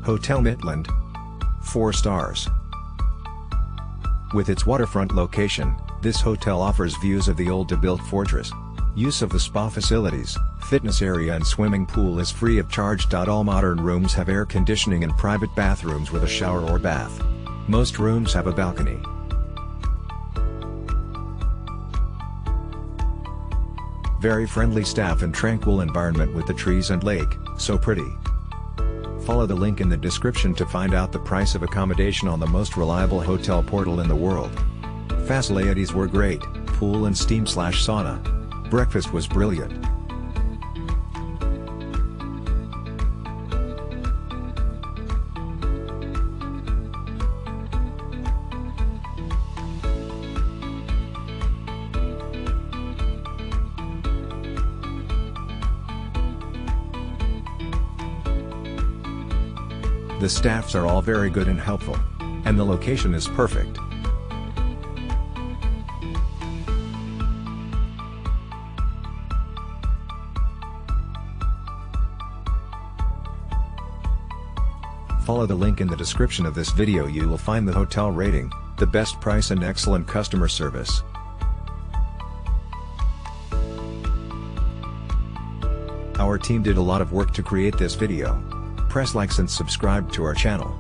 Hotel Mitland. 4 stars. With its waterfront location, this hotel offers views of the old Bilt fortress. Use of the spa facilities, fitness area and swimming pool is free of charge. All modern rooms have air conditioning and private bathrooms with a shower or bath. Most rooms have a balcony. Very friendly staff and tranquil environment with the trees and lake, so pretty. Follow the link in the description to find out the price of accommodation on the most reliable hotel portal in the world. Facilities were great, pool and steam/sauna. Breakfast was brilliant. The staffs are all very good and helpful. And the location is perfect. Follow the link in the description of this video. You will find the hotel rating, the best price and excellent customer service. Our team did a lot of work to create this video. Press likes and subscribe to our channel.